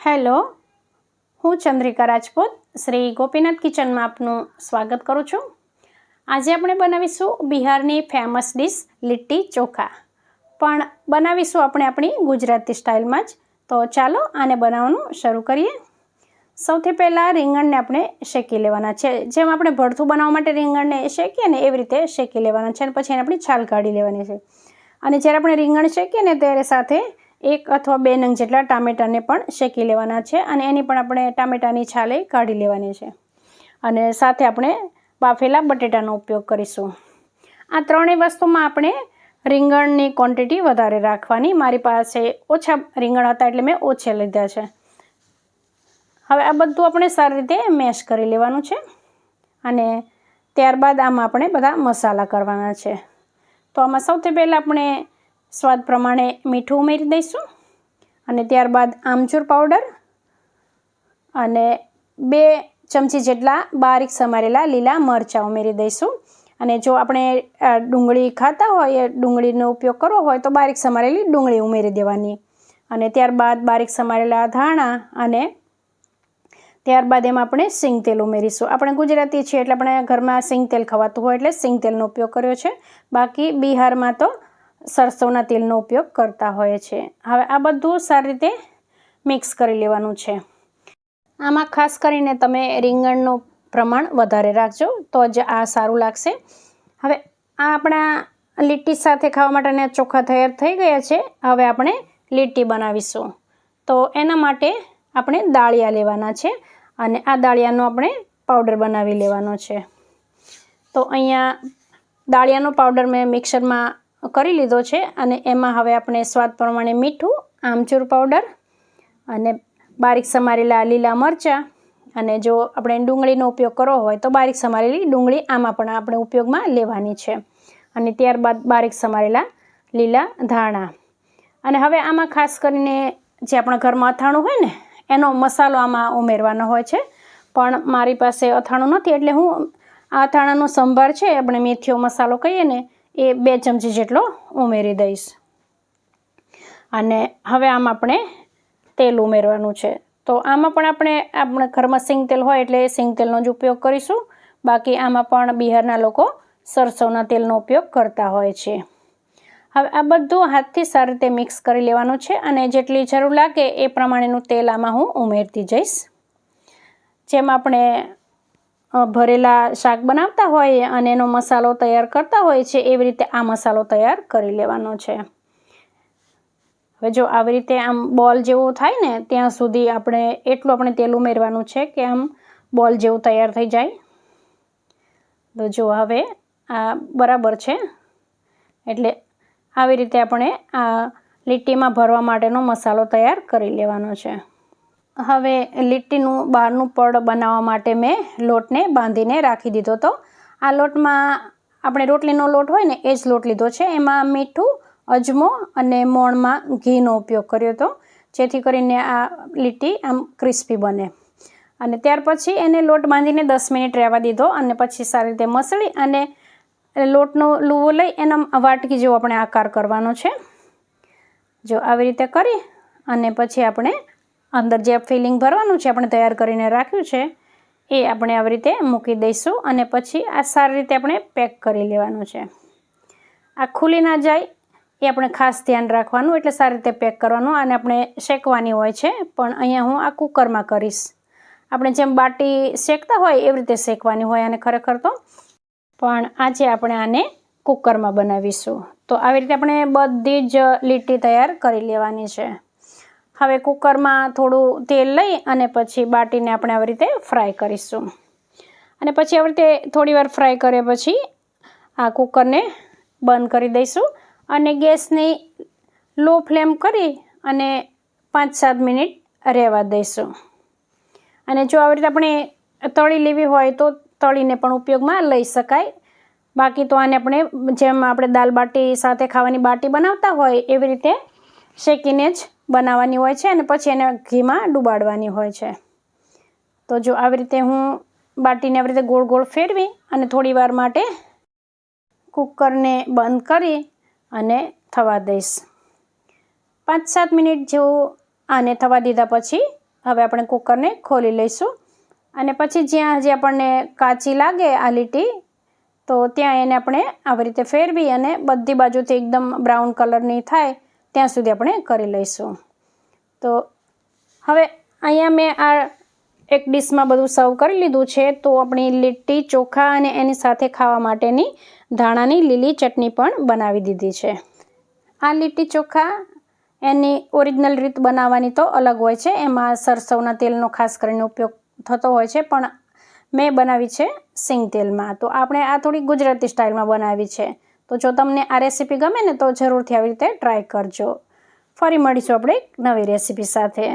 Hello, હું ચંદ્રિકા રાજપૂત શ્રી ગોપીનાથ કિચનમાં આપનું સ્વાગત કરું છું। આજે આપણે બનાવીશું બિહારની ફેમસ ડિશ લીટ્ટી ચોખા, પણ બનાવીશું આપણે આપણી ગુજરાતી સ્ટાઇલમાં જ। તો ચાલો આને બનાવવાનું શરૂ કરીએ। સૌથી પહેલાં રીંગણને આપણે શેકી લેવાના છે। જેમ આપણે ભરથું બનાવવા માટે રીંગણને શેકીએ ને એવી રીતે શેકી લેવાના છે અને પછી એને આપણી છાલ કાઢી લેવાની છે। અને જ્યારે આપણે રીંગણ શેકીએ ને ત્યારે સાથે 1 અથવા 2 નંગ જેટલા ટામેટાને પણ શેકી લેવાના છે અને એની પણ આપણે ટામેટાની છાલે કાઢી લેવાની છે। અને સાથે આપણે બાફેલા બટેટાનો ઉપયોગ કરીશું। આ ત્રણેય વસ્તુમાં આપણે રીંગણની ક્વોન્ટિટી વધારે રાખવાની। મારી પાસે ઓછા રીંગણ હતા એટલે મેં ઓછા લીધા છે। હવે આ બધું આપણે સારી રીતે મેશ કરી લેવાનું છે અને ત્યારબાદ આમાં આપણે બધા મસાલા કરવાના છે। તો આમાં સૌથી પહેલાં આપણે સ્વાદ પ્રમાણે મીઠું ઉમેરી દઈશું અને ત્યારબાદ આમચૂર પાવડર અને 2 ચમચી જેટલા બારીક સમારેલા લીલા મરચાં ઉમેરી દઈશું। અને જો આપણે ડુંગળી ખાતા હોય, ડુંગળીનો ઉપયોગ કરવો હોય તો બારીક સમારેલી ડુંગળી ઉમેરી દેવાની અને ત્યારબાદ બારીક સમારેલા ધાણા અને ત્યારબાદ એમાં આપણે સિંગ તેલ ઉમેરીશું। આપણે ગુજરાતી છીએ એટલે આપણે ઘરમાં સિંગ તેલ ખવાતું હોય એટલે સિંગ તેલનો ઉપયોગ કર્યો છે। બાકી બિહારમાં તો સરસોના તેલનો ઉપયોગ કરતા હોય છે। હવે આ બધું સારી રીતે મિક્સ કરી લેવાનું છે। આમાં ખાસ કરીને તમે રીંગણનું પ્રમાણ વધારે રાખજો તો જ આ સારું લાગશે। હવે આ આપણા લીટ્ટી સાથે ખાવા માટેના ચોખા તૈયાર થઈ ગયા છે। હવે આપણે લીટ્ટી બનાવીશું। તો એના માટે આપણે દાળિયા લેવાના છે અને આ દાળિયાનો આપણે પાવડર બનાવી લેવાનો છે। તો અહીંયા દાળિયાનો પાવડર મેં મિક્સરમાં કરી લીધો છે અને એમાં હવે આપણે સ્વાદ પ્રમાણે મીઠું, આમચૂર પાવડર અને બારીક સમારેલા લીલા મરચાં અને જો આપણે ડુંગળીનો ઉપયોગ કરવો હોય તો બારીક સમારેલી ડુંગળી આમાં પણ આપણે ઉપયોગમાં લેવાની છે અને ત્યારબાદ બારીક સમારેલા લીલા ધાણા। અને હવે આમાં ખાસ કરીને જે આપણા ઘરમાં અથાણું હોય ને એનો મસાલો આમાં ઉમેરવાનો હોય છે, પણ મારી પાસે અથાણું નથી એટલે હું આ અથાણાનો સંભાર છે, આપણે મેથીઓ મસાલો કહીએ ને, એ 2 ચમચી જેટલો ઉમેરી દઈશ। અને હવે આમાં આપણે તેલ ઉમેરવાનું છે। તો આમાં પણ આપણે ઘરમાં સિંગ તેલ હોય એટલે સિંગ તેલનો જ ઉપયોગ કરીશું। બાકી આમાં પણ બિહારના લોકો સરસોના તેલનો ઉપયોગ કરતા હોય છે। હવે આ બધું હાથથી સારી રીતે મિક્સ કરી લેવાનું છે અને જેટલી જરૂર લાગે એ પ્રમાણેનું તેલ આમાં હું ઉમેરતી જઈશ। જેમ આપણે ભરેલા શાક બનાવતા હોય અને એનો મસાલો તૈયાર કરતા હોય છે એવી રીતે આ મસાલો તૈયાર કરી લેવાનો છે। હવે જો આવી રીતે આમ બોલ જેવું થાય ને ત્યાં સુધી એટલું આપણે તેલ ઉમેરવાનું છે કે આમ બોલ જેવું તૈયાર થઈ જાય। તો જો હવે આ બરાબર છે, એટલે આવી રીતે આપણે આ લીટ્ટીમાં ભરવા માટેનો મસાલો તૈયાર કરી લેવાનો છે। હવે લીટ્ટીનું બહારનું પડ બનાવવા માટે મેં લોટને બાંધીને રાખી દીધો હતો। આ લોટમાં આપણે રોટલીનો લોટ હોય ને એ જ લોટ લીધો છે। એમાં મીઠું, અજમો અને મોણમાં ઘીનો ઉપયોગ કર્યો હતો જેથી કરીને આ લીટ્ટી આમ ક્રિસ્પી બને। અને ત્યાર પછી એને લોટ બાંધીને 10 મિનિટ રહેવા દીધો અને પછી સારી રીતે મસળી અને લોટનો લુવો લઈ એનો વાટકી જેવો આપણે આકાર કરવાનો છે। જો આવી રીતે કરી અને પછી આપણે અંદર જે ફિલિંગ ભરવાનું છે આપણે તૈયાર કરીને રાખ્યું છે એ આપણે આવી રીતે મૂકી દઈશું અને પછી આ સારી રીતે આપણે પેક કરી લેવાનું છે। આ ખુલી ના જાય એ આપણે ખાસ ધ્યાન રાખવાનું, એટલે સારી રીતે પેક કરવાનું અને આપણે શેકવાની હોય છે, પણ અહીંયા હું આ કુકરમાં કરીશ। આપણે જેમ બાટી શેકતા હોય એવી રીતે શેકવાની હોય અને ખરેખર તો, પણ આજે આપણે આને કુકરમાં બનાવીશું। તો આવી રીતે આપણે બધી જ લીટ્ટી તૈયાર કરી લેવાની છે। હવે કુકરમાં થોડું તેલ લઈ અને પછી બાટીને આપણે આવી રીતે ફ્રાય કરીશું અને પછી આવી રીતે થોડીવાર ફ્રાય કર્યા પછી આ કુકરને બંધ કરી દઈશું અને ગેસની લો ફ્લેમ કરી અને 5-7 મિનિટ રહેવા દઈશું। અને જો આવી રીતે આપણે તળી લેવી હોય તો તળીને પણ ઉપયોગમાં લઈ શકાય। બાકી તો આને આપણે જેમ આપણે દાલ બાટી સાથે ખાવાની બાટી બનાવતા હોય એવી રીતે શેકીને જ બનાવવાની હોય છે અને પછી એને ઘીમાં ડુબાડવાની હોય છે। તો જો આવી રીતે હું બાટીને આવી રીતે ગોળ ગોળ ફેરવી અને થોડીવાર માટે કુકરને બંધ કરી અને થવા દઈશ। 5-7 મિનિટ જેવું આને થવા દીધા પછી હવે આપણે કુકરને ખોલી લઈશું અને પછી જ્યાં હજી આપણને કાચી લાગે આ લીટી તો ત્યાં એને આપણે આવી રીતે ફેરવી અને બધી બાજુથી એકદમ બ્રાઉન કલરની થાય ત્યાં સુધી આપણે કરી લઈશું. તો હવે અહીંયા મેં આ એક ડીશમાં બધું સર્વ કરી લીધું છે. તો આપણી લીટી ચોખા અને એની સાથે ખાવા માટેની ધાણાની લીલી ચટણી પણ બનાવી દીધી છે. આ લીટી ચોખા એની ઓરિજિનલ રીત બનાવવાની તો અલગ હોય છે, એમાં સરસવના તેલનો ખાસ કરીને ઉપયોગ થતો હોય છે, પણ મેં બનાવી છે સિંગ તેલમાં. તો આપણે આ થોડી ગુજરાતી સ્ટાઇલમાં બનાવી છે. તો જો તમને આ રેસીપી ગમે ને તો જરૂરથી આવી રીતે ટ્રાય કરજો. ફરી મળીશું આપણે એક નવી રેસીપી સાથે.